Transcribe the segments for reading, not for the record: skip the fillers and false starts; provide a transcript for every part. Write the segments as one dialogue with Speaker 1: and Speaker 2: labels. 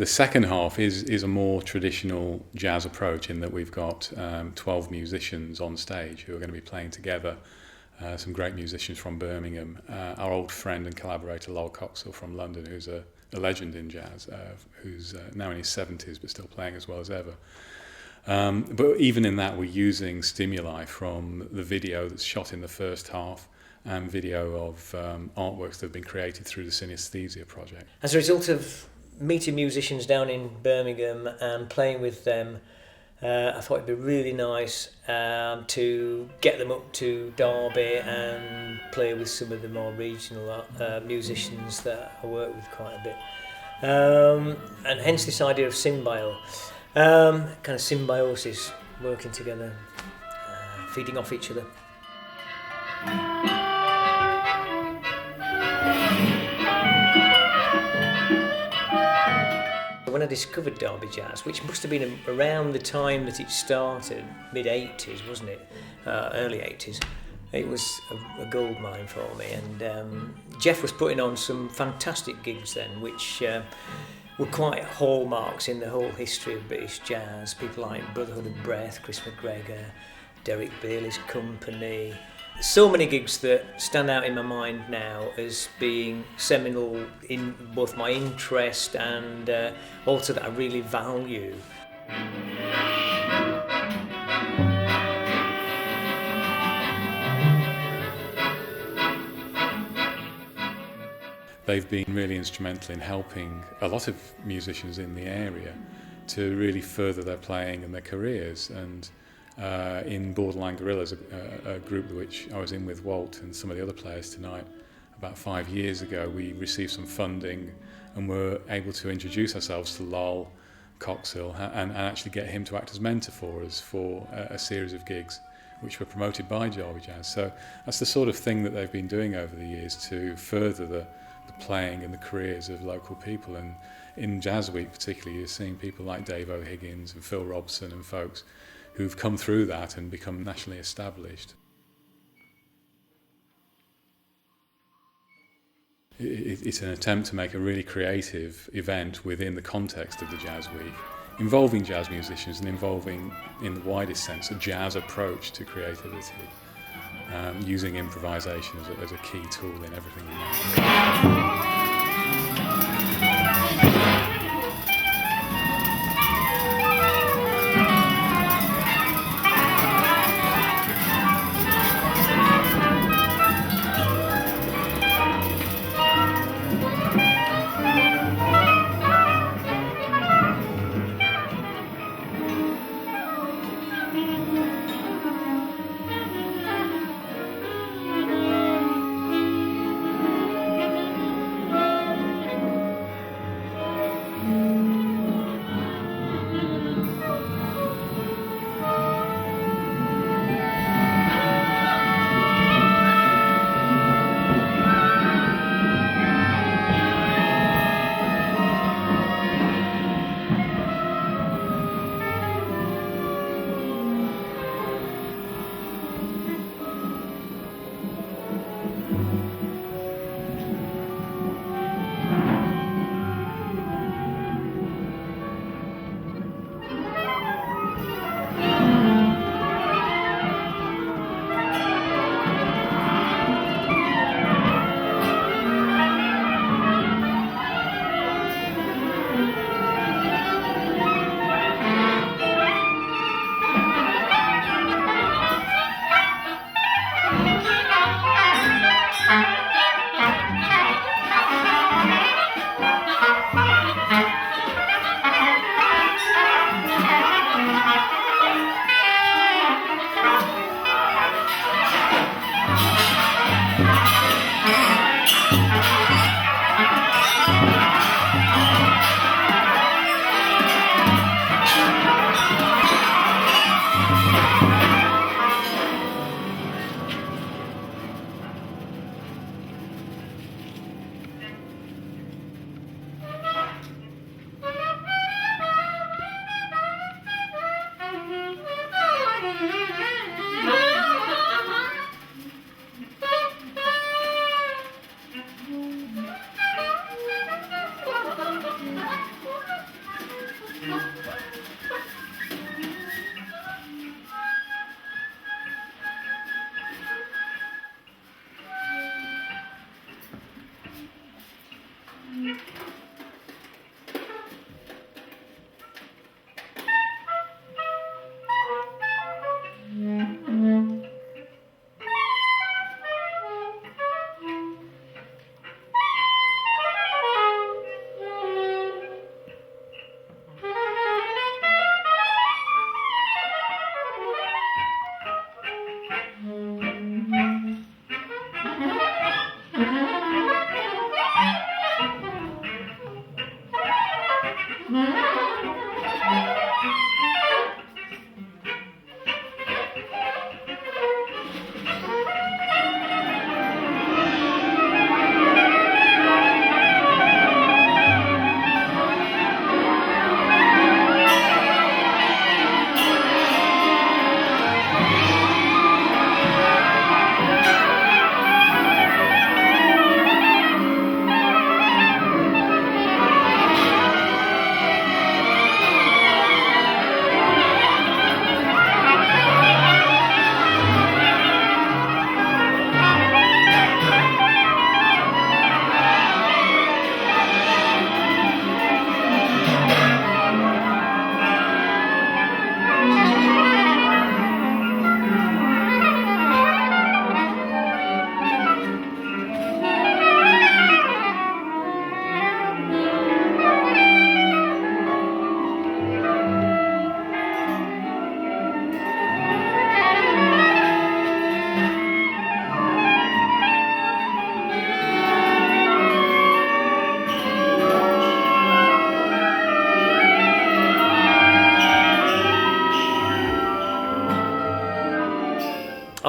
Speaker 1: The second half is a more traditional jazz approach in that we've got 12 musicians on stage who are going to be playing together. Some great musicians from Birmingham. Our old friend and collaborator Lol Coxhil from London, who's a legend in jazz, who's now in his 70s but still playing as well as ever. But even in that, we're using stimuli from the video that's shot in the first half and video of artworks that have been created through the Synesthesia project.
Speaker 2: As a result of meeting musicians down in Birmingham and playing with them, I thought it'd be really nice to get them up to Derby and play with some of the more regional musicians that I work with quite a bit. And hence this idea of Sym-Bio, kind of symbiosis, working together, feeding off each other. When I discovered Derby Jazz, which must have been around the time that it started, mid-80s, wasn't it? Early 80s. It was a gold mine for me, and Jeff was putting on some fantastic gigs then, which were quite hallmarks in the whole history of British jazz. People like Brotherhood of Breath, Chris McGregor, Derek Bailey's Company. So many gigs that stand out in my mind now as being seminal in both my interest and also that I really value.
Speaker 1: They've been really instrumental in helping a lot of musicians in the area to really further their playing and their careers. And in Borderline Gorillas, a group which I was in with Walt and some of the other players tonight, about 5 years ago, we received some funding and were able to introduce ourselves to Lol Coxhil and actually get him to act as mentor for us for a series of gigs which were promoted by Derby Jazz. So that's the sort of thing that they've been doing over the years to further the playing and the careers of local people. And in Jazz Week particularly, you're seeing people like Dave O'Higgins and Phil Robson and folks who've come through that and become nationally established. It's an attempt to make a really creative event within the context of the Jazz Week, involving jazz musicians and involving, in the widest sense, a jazz approach to creativity, using improvisation as a key tool in everything we do.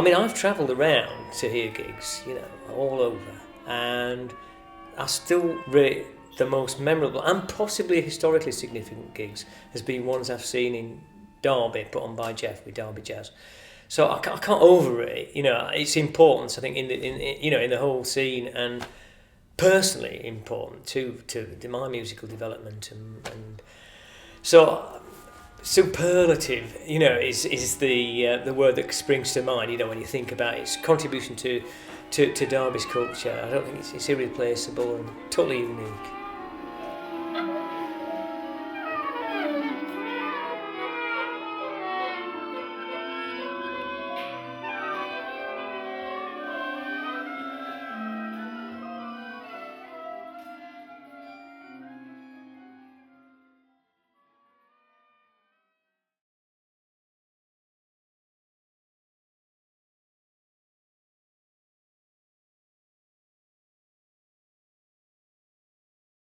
Speaker 2: mean, I've travelled around to hear gigs, you know, all over, and I still rate the most memorable and possibly historically significant gigs has been ones I've seen in Derby, put on by Jeff with Derby Jazz. So I can't overrate, you know, its importance, I think, in the whole scene, and personally important to my musical development, and so superlative, you know, is the word that springs to mind, you know, when you think about its contribution to Derby's culture. I don't think it's irreplaceable and totally unique.